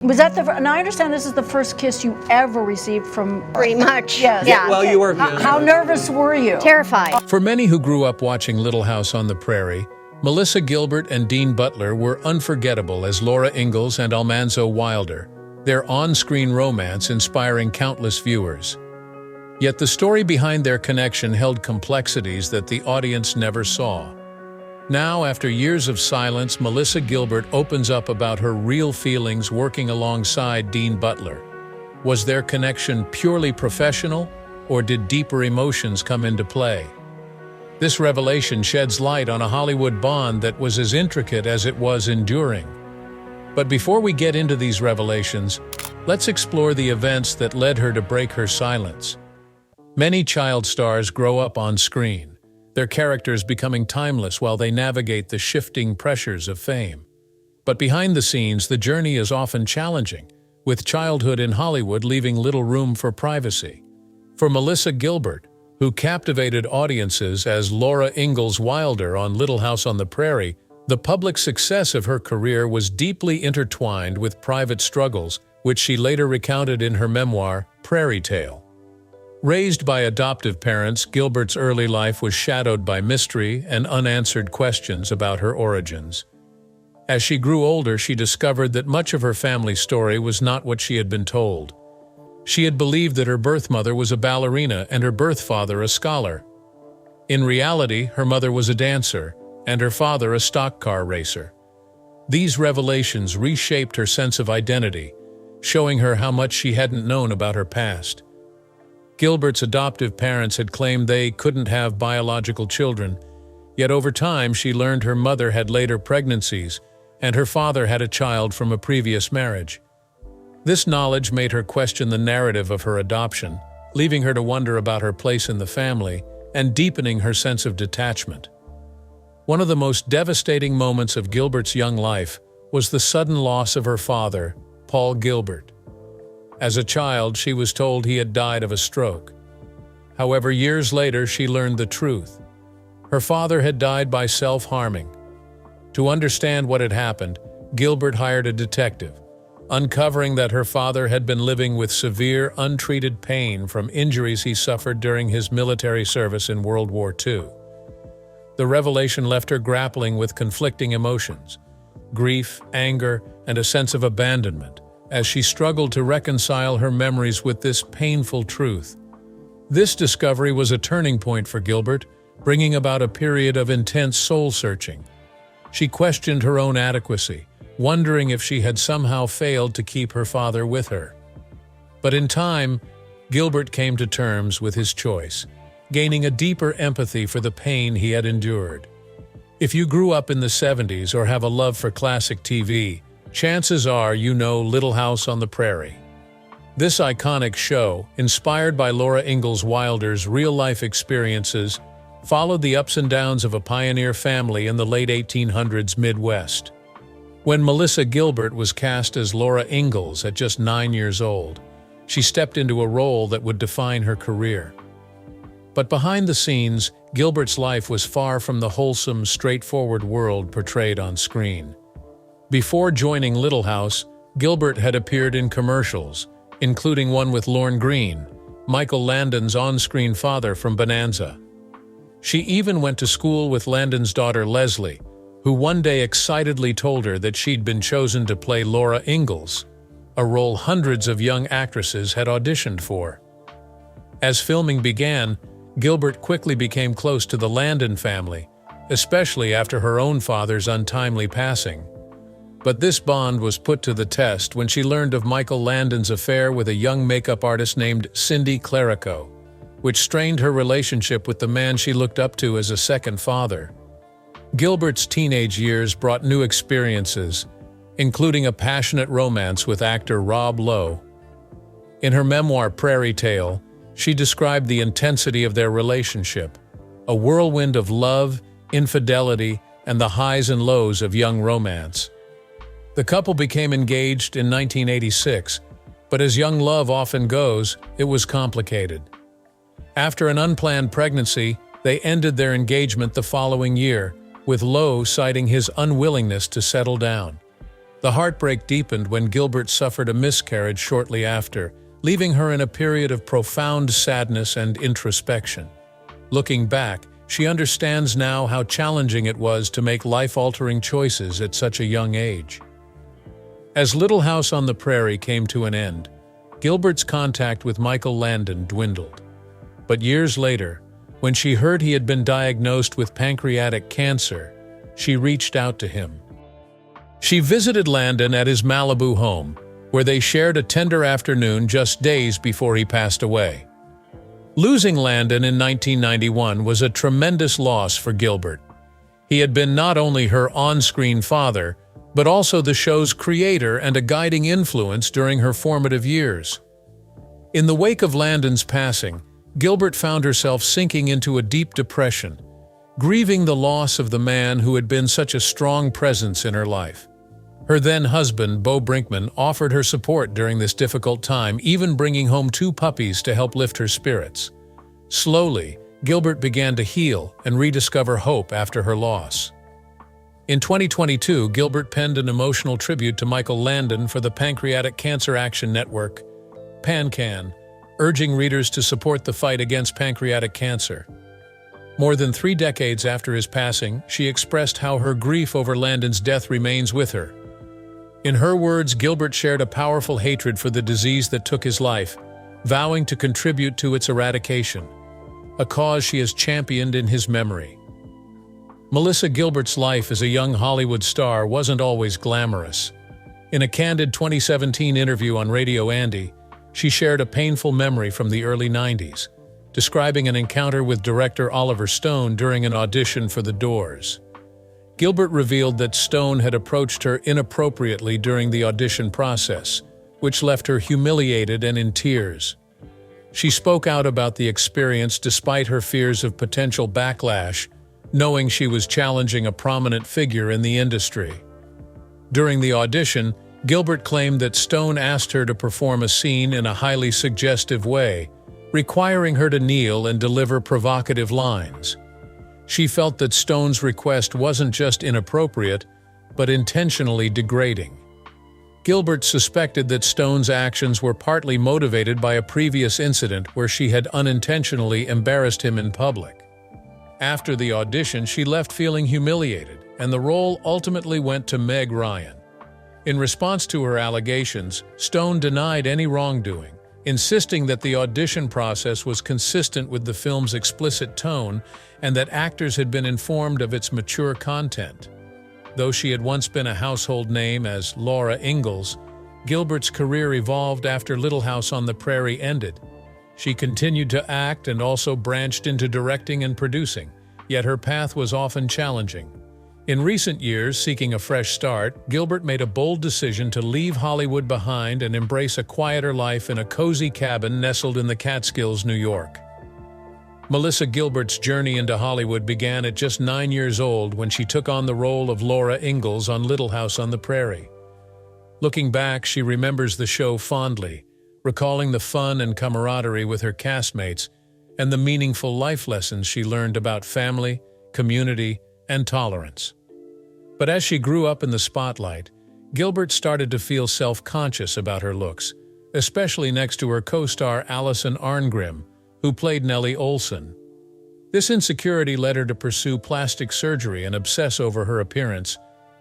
Was that and I understand this is the first kiss you ever received from... Pretty much. Yes. Yeah. Well, you were... How nervous were you? Terrified. For many who grew up watching Little House on the Prairie, Melissa Gilbert and Dean Butler were unforgettable as Laura Ingalls and Almanzo Wilder, their on-screen romance inspiring countless viewers. Yet the story behind their connection held complexities that the audience never saw. Now, after years of silence, Melissa Gilbert opens up about her real feelings working alongside Dean Butler. Was their connection purely professional, or did deeper emotions come into play? This revelation sheds light on a Hollywood bond that was as intricate as it was enduring. But before we get into these revelations, let's explore the events that led her to break her silence. Many child stars grow up on screen, their characters becoming timeless while they navigate the shifting pressures of fame. But behind the scenes, the journey is often challenging, with childhood in Hollywood leaving little room for privacy. For Melissa Gilbert, who captivated audiences as Laura Ingalls Wilder on Little House on the Prairie, the public success of her career was deeply intertwined with private struggles, which she later recounted in her memoir, Prairie Tale. Raised by adoptive parents, Gilbert's early life was shadowed by mystery and unanswered questions about her origins. As she grew older, she discovered that much of her family story was not what she had been told. She had believed that her birth mother was a ballerina and her birth father a scholar. In reality, her mother was a dancer, and her father a stock car racer. These revelations reshaped her sense of identity, showing her how much she hadn't known about her past. Gilbert's adoptive parents had claimed they couldn't have biological children, yet over time she learned her mother had later pregnancies, and her father had a child from a previous marriage. This knowledge made her question the narrative of her adoption, leaving her to wonder about her place in the family and deepening her sense of detachment. One of the most devastating moments of Gilbert's young life was the sudden loss of her father, Paul Gilbert. As a child, she was told he had died of a stroke. However, years later, she learned the truth. Her father had died by self-harming. To understand what had happened, Gilbert hired a detective, uncovering that her father had been living with severe, untreated pain from injuries he suffered during his military service in World War II. The revelation left her grappling with conflicting emotions, grief, anger, and a sense of abandonment, as she struggled to reconcile her memories with this painful truth. This discovery was a turning point for Gilbert, bringing about a period of intense soul-searching. She questioned her own adequacy, wondering if she had somehow failed to keep her father with her. But in time, Gilbert came to terms with his choice, gaining a deeper empathy for the pain he had endured. If you grew up in the 70s or have a love for classic TV, chances are you know Little House on the Prairie. This iconic show, inspired by Laura Ingalls Wilder's real-life experiences, followed the ups and downs of a pioneer family in the late 1800s Midwest. When Melissa Gilbert was cast as Laura Ingalls at just 9 years old, she stepped into a role that would define her career. But behind the scenes, Gilbert's life was far from the wholesome, straightforward world portrayed on screen. Before joining Little House, Gilbert had appeared in commercials, including one with Lorne Greene, Michael Landon's on-screen father from Bonanza. She even went to school with Landon's daughter Leslie, who one day excitedly told her that she'd been chosen to play Laura Ingalls, a role hundreds of young actresses had auditioned for. As filming began, Gilbert quickly became close to the Landon family, especially after her own father's untimely passing. But this bond was put to the test when she learned of Michael Landon's affair with a young makeup artist named Cindy Clerico, which strained her relationship with the man she looked up to as a second father. Gilbert's teenage years brought new experiences, including a passionate romance with actor Rob Lowe. In her memoir Prairie Tale, she described the intensity of their relationship, a whirlwind of love, infidelity, and the highs and lows of young romance. The couple became engaged in 1986, but as young love often goes, it was complicated. After an unplanned pregnancy, they ended their engagement the following year, with Lowe citing his unwillingness to settle down. The heartbreak deepened when Gilbert suffered a miscarriage shortly after, leaving her in a period of profound sadness and introspection. Looking back, she understands now how challenging it was to make life-altering choices at such a young age. As Little House on the Prairie came to an end, Gilbert's contact with Michael Landon dwindled. But years later, when she heard he had been diagnosed with pancreatic cancer, she reached out to him. She visited Landon at his Malibu home, where they shared a tender afternoon just days before he passed away. Losing Landon in 1991 was a tremendous loss for Gilbert. He had been not only her on-screen father, but also the show's creator and a guiding influence during her formative years. In the wake of Landon's passing, Gilbert found herself sinking into a deep depression, grieving the loss of the man who had been such a strong presence in her life. Her then-husband, Bo Brinkman, offered her support during this difficult time, even bringing home 2 puppies to help lift her spirits. Slowly, Gilbert began to heal and rediscover hope after her loss. In 2022, Gilbert penned an emotional tribute to Michael Landon for the Pancreatic Cancer Action Network, PanCAN, urging readers to support the fight against pancreatic cancer. More than 3 decades after his passing, she expressed how her grief over Landon's death remains with her. In her words, Gilbert shared a powerful hatred for the disease that took his life, vowing to contribute to its eradication, a cause she has championed in his memory. Melissa Gilbert's life as a young Hollywood star wasn't always glamorous. In a candid 2017 interview on Radio Andy, she shared a painful memory from the early 90s, describing an encounter with director Oliver Stone during an audition for The Doors. Gilbert revealed that Stone had approached her inappropriately during the audition process, which left her humiliated and in tears. She spoke out about the experience despite her fears of potential backlash, knowing she was challenging a prominent figure in the industry. During the audition, Gilbert claimed that Stone asked her to perform a scene in a highly suggestive way, requiring her to kneel and deliver provocative lines. She felt that Stone's request wasn't just inappropriate, but intentionally degrading. Gilbert suspected that Stone's actions were partly motivated by a previous incident where she had unintentionally embarrassed him in public. After the audition, she left feeling humiliated, and the role ultimately went to Meg Ryan. In response to her allegations, Stone denied any wrongdoing, insisting that the audition process was consistent with the film's explicit tone and that actors had been informed of its mature content. Though she had once been a household name as Laura Ingalls, Gilbert's career evolved after Little House on the Prairie ended. She continued to act and also branched into directing and producing, yet her path was often challenging. In recent years, seeking a fresh start, Gilbert made a bold decision to leave Hollywood behind and embrace a quieter life in a cozy cabin nestled in the Catskills, New York. Melissa Gilbert's journey into Hollywood began at just 9 years old when she took on the role of Laura Ingalls on Little House on the Prairie. Looking back, she remembers the show fondly, recalling the fun and camaraderie with her castmates and the meaningful life lessons she learned about family, community, and tolerance. But as she grew up in the spotlight, Gilbert started to feel self-conscious about her looks, especially next to her co-star Allison Arngrim, who played Nellie Olson. This insecurity led her to pursue plastic surgery and obsess over her appearance,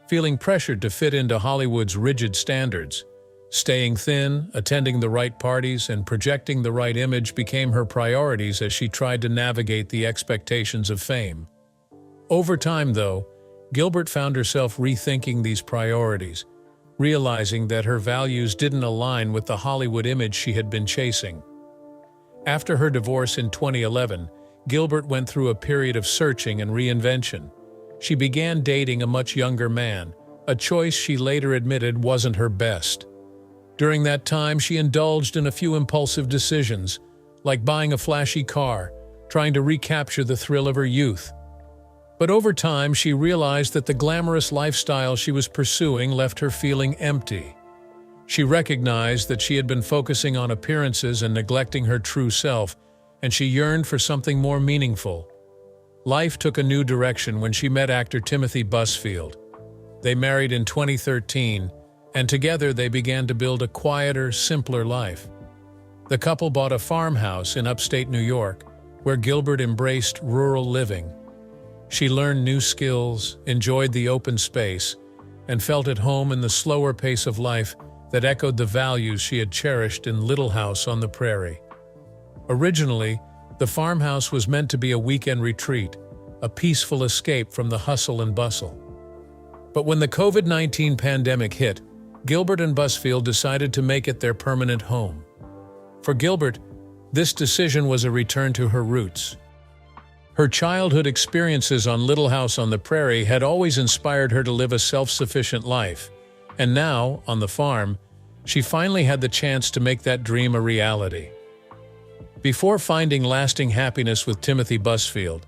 feeling pressured to fit into Hollywood's rigid standards. Staying thin, attending the right parties, and projecting the right image became her priorities as she tried to navigate the expectations of fame. Over time, though, Gilbert found herself rethinking these priorities, realizing that her values didn't align with the Hollywood image she had been chasing. After her divorce in 2011, Gilbert went through a period of searching and reinvention. She began dating a much younger man, a choice she later admitted wasn't her best. During that time, she indulged in a few impulsive decisions, like buying a flashy car, trying to recapture the thrill of her youth. But over time, she realized that the glamorous lifestyle she was pursuing left her feeling empty. She recognized that she had been focusing on appearances and neglecting her true self, and she yearned for something more meaningful. Life took a new direction when she met actor Timothy Busfield. They married in 2013, and together they began to build a quieter, simpler life. The couple bought a farmhouse in upstate New York, where Gilbert embraced rural living. She learned new skills, enjoyed the open space, and felt at home in the slower pace of life that echoed the values she had cherished in Little House on the Prairie. Originally, the farmhouse was meant to be a weekend retreat, a peaceful escape from the hustle and bustle. But when the COVID-19 pandemic hit, Gilbert and Busfield decided to make it their permanent home. For Gilbert, this decision was a return to her roots. Her childhood experiences on Little House on the Prairie had always inspired her to live a self-sufficient life, and now, on the farm, she finally had the chance to make that dream a reality. Before finding lasting happiness with Timothy Busfield,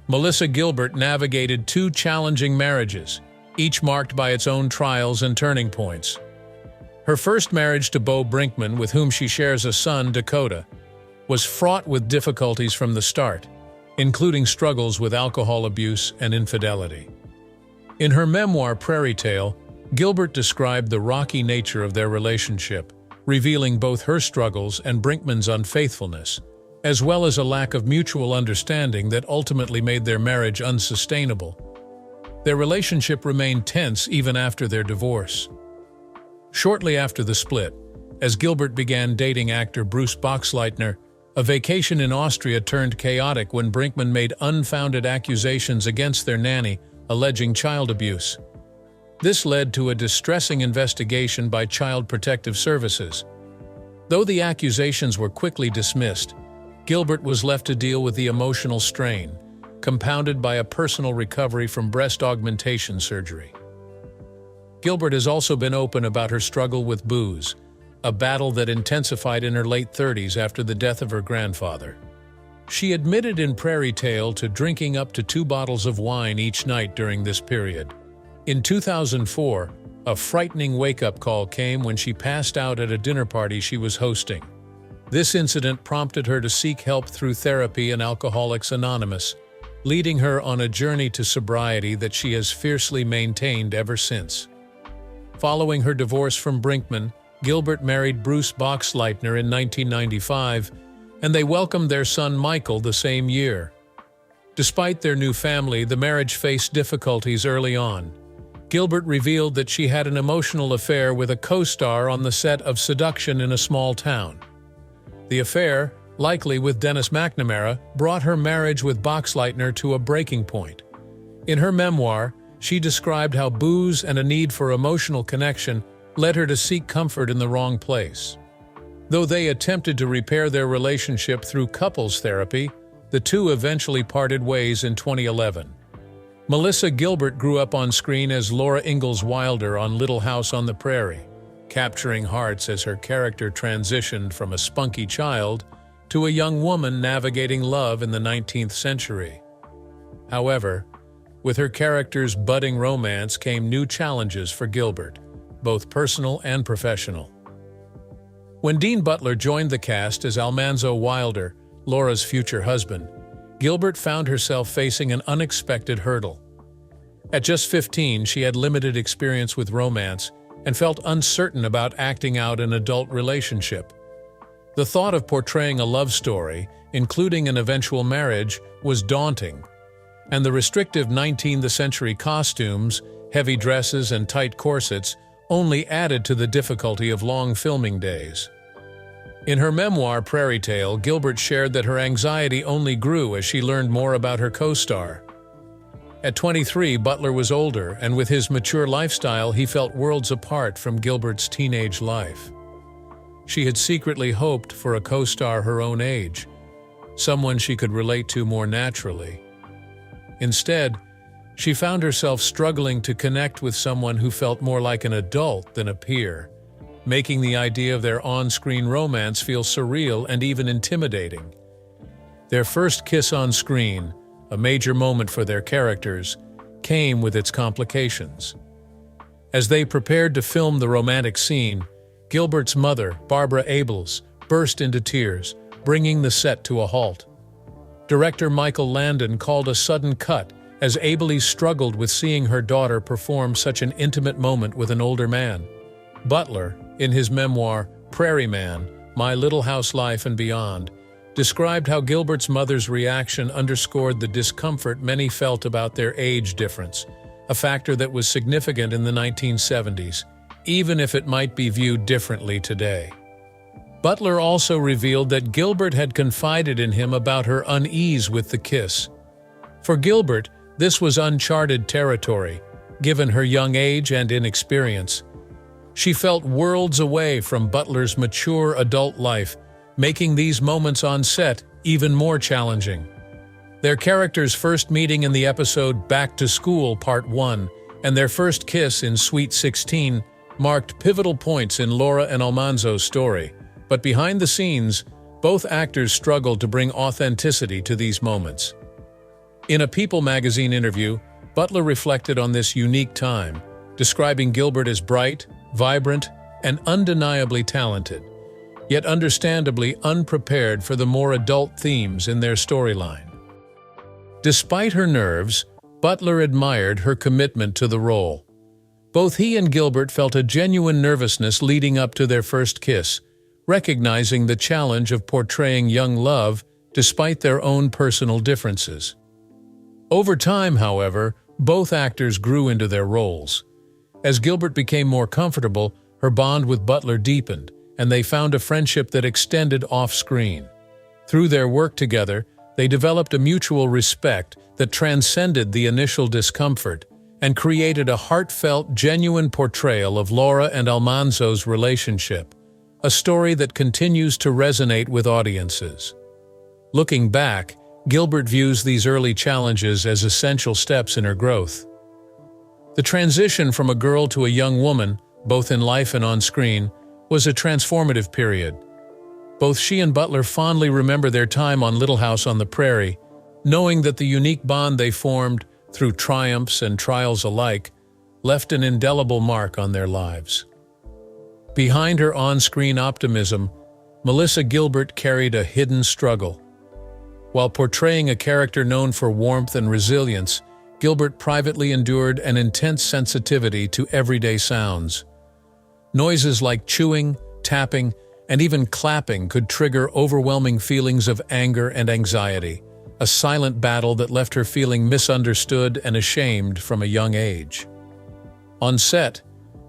Melissa Gilbert navigated two challenging marriages, each marked by its own trials and turning points. Her first marriage to Bo Brinkman, with whom she shares a son, Dakota, was fraught with difficulties from the start, including struggles with alcohol abuse and infidelity. In her memoir, Prairie Tale, Gilbert described the rocky nature of their relationship, revealing both her struggles and Brinkman's unfaithfulness, as well as a lack of mutual understanding that ultimately made their marriage unsustainable. Their relationship remained tense even after their divorce. Shortly after the split, as Gilbert began dating actor Bruce Boxleitner, a vacation in Austria turned chaotic when Brinkman made unfounded accusations against their nanny, alleging child abuse. This led to a distressing investigation by Child Protective Services. Though the accusations were quickly dismissed, Gilbert was left to deal with the emotional strain, compounded by a personal recovery from breast augmentation surgery. Gilbert has also been open about her struggle with booze, a battle that intensified in her late 30s after the death of her grandfather. She admitted in Prairie Tale to drinking up to 2 bottles of wine each night during this period. In 2004, a frightening wake-up call came when she passed out at a dinner party she was hosting. This incident prompted her to seek help through therapy and Alcoholics Anonymous, leading her on a journey to sobriety that she has fiercely maintained ever since. Following her divorce from Brinkman, Gilbert married Bruce Boxleitner in 1995, and they welcomed their son Michael the same year. Despite their new family, the marriage faced difficulties early on. Gilbert revealed that she had an emotional affair with a co-star on the set of Seduction in a Small Town. The affair, likely with Dennis McNamara, brought her marriage with Boxleitner to a breaking point. In her memoir, she described how booze and a need for emotional connection led her to seek comfort in the wrong place. Though they attempted to repair their relationship through couples therapy, the two eventually parted ways in 2011. Melissa Gilbert grew up on screen as Laura Ingalls Wilder on Little House on the Prairie, capturing hearts as her character transitioned from a spunky child to a young woman navigating love in the 19th century. However, with her character's budding romance came new challenges for Gilbert, both personal and professional. When Dean Butler joined the cast as Almanzo Wilder, Laura's future husband, Gilbert found herself facing an unexpected hurdle. At just 15, she had limited experience with romance and felt uncertain about acting out an adult relationship. The thought of portraying a love story, including an eventual marriage, was daunting, and the restrictive 19th century costumes, heavy dresses, and tight corsets only added to the difficulty of long filming days. In her memoir, Prairie Tale, Gilbert shared that her anxiety only grew as she learned more about her co-star. At 23, Butler was older, and with his mature lifestyle, he felt worlds apart from Gilbert's teenage life. She had secretly hoped for a co-star her own age, someone she could relate to more naturally. Instead, she found herself struggling to connect with someone who felt more like an adult than a peer, making the idea of their on-screen romance feel surreal and even intimidating. Their first kiss on screen, a major moment for their characters, came with its complications. As they prepared to film the romantic scene, Gilbert's mother, Barbara Abels, burst into tears, bringing the set to a halt. Director Michael Landon called a sudden cut as Abels struggled with seeing her daughter perform such an intimate moment with an older man. Butler, in his memoir, Prairie Man, My Little House Life and Beyond, described how Gilbert's mother's reaction underscored the discomfort many felt about their age difference, a factor that was significant in the 1970s, even if it might be viewed differently today. Butler also revealed that Gilbert had confided in him about her unease with the kiss. For Gilbert, this was uncharted territory, given her young age and inexperience. She felt worlds away from Butler's mature adult life, making these moments on set even more challenging. Their characters' first meeting in the episode Back to School Part 1 and their first kiss in Sweet 16 marked pivotal points in Laura and Almanzo's story. But behind the scenes, both actors struggled to bring authenticity to these moments. In a People magazine interview, Butler reflected on this unique time, describing Gilbert as bright, vibrant, and undeniably talented, yet understandably unprepared for the more adult themes in their storyline. Despite her nerves, Butler admired her commitment to the role. Both he and Gilbert felt a genuine nervousness leading up to their first kiss, recognizing the challenge of portraying young love despite their own personal differences. Over time, however, both actors grew into their roles. As Gilbert became more comfortable, her bond with Butler deepened, and they found a friendship that extended off-screen. Through their work together, they developed a mutual respect that transcended the initial discomfort and created a heartfelt, genuine portrayal of Laura and Almanzo's relationship, a story that continues to resonate with audiences. Looking back, Gilbert views these early challenges as essential steps in her growth. The transition from a girl to a young woman, both in life and on screen, was a transformative period. Both she and Butler fondly remember their time on Little House on the Prairie, knowing that the unique bond they formed, through triumphs and trials alike, left an indelible mark on their lives. Behind her on-screen optimism, Melissa Gilbert carried a hidden struggle. While portraying a character known for warmth and resilience, Gilbert privately endured an intense sensitivity to everyday sounds. Noises like chewing, tapping, and even clapping could trigger overwhelming feelings of anger and anxiety, a silent battle that left her feeling misunderstood and ashamed from a young age. On set,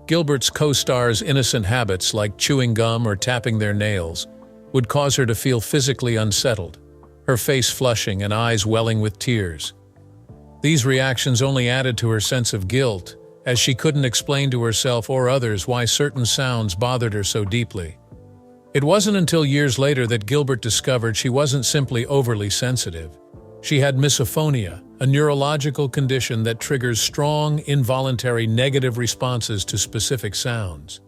Gilbert's co-stars' innocent habits like chewing gum or tapping their nails would cause her to feel physically unsettled, her face flushing and eyes welling with tears. These reactions only added to her sense of guilt, as she couldn't explain to herself or others why certain sounds bothered her so deeply. It wasn't until years later that Gilbert discovered she wasn't simply overly sensitive. She had misophonia, a neurological condition that triggers strong, involuntary negative responses to specific sounds.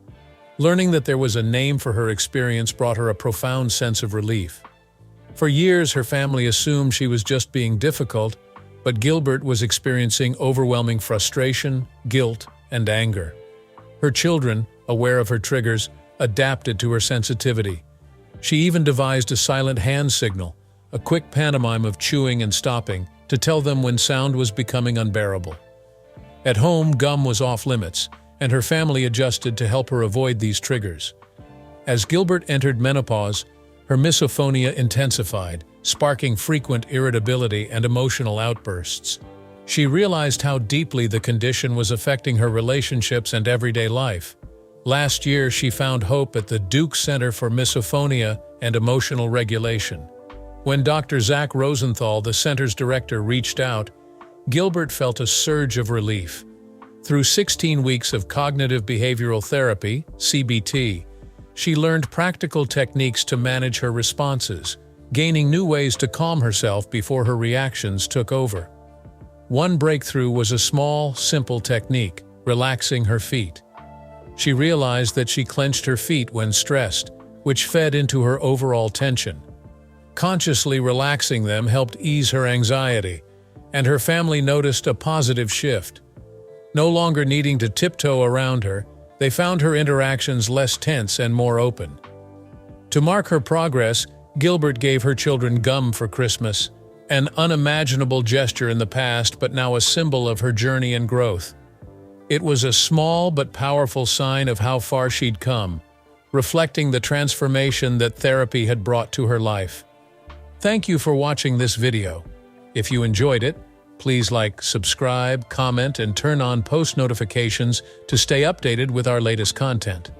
Learning that there was a name for her experience brought her a profound sense of relief. For years, her family assumed she was just being difficult, but Gilbert was experiencing overwhelming frustration, guilt, and anger. Her children, aware of her triggers, adapted to her sensitivity. She even devised a silent hand signal, a quick pantomime of chewing and stopping, to tell them when sound was becoming unbearable. At home, gum was off limits, and her family adjusted to help her avoid these triggers. As Gilbert entered menopause, her misophonia intensified, sparking frequent irritability and emotional outbursts. She realized how deeply the condition was affecting her relationships and everyday life. Last year, she found hope at the Duke Center for Misophonia and Emotional Regulation. When Dr. Zach Rosenthal, the center's director, reached out, Gilbert felt a surge of relief. Through 16 weeks of cognitive behavioral therapy, CBT, she learned practical techniques to manage her responses, gaining new ways to calm herself before her reactions took over. One breakthrough was a small, simple technique, relaxing her feet. She realized that she clenched her feet when stressed, which fed into her overall tension. Consciously relaxing them helped ease her anxiety, and her family noticed a positive shift. No longer needing to tiptoe around her, they found her interactions less tense and more open. To mark her progress, Gilbert gave her children gum for Christmas, an unimaginable gesture in the past but now a symbol of her journey and growth. It was a small but powerful sign of how far she'd come, reflecting the transformation that therapy had brought to her life. Thank you for watching this video. If you enjoyed it, please like, subscribe, comment, and turn on post notifications to stay updated with our latest content.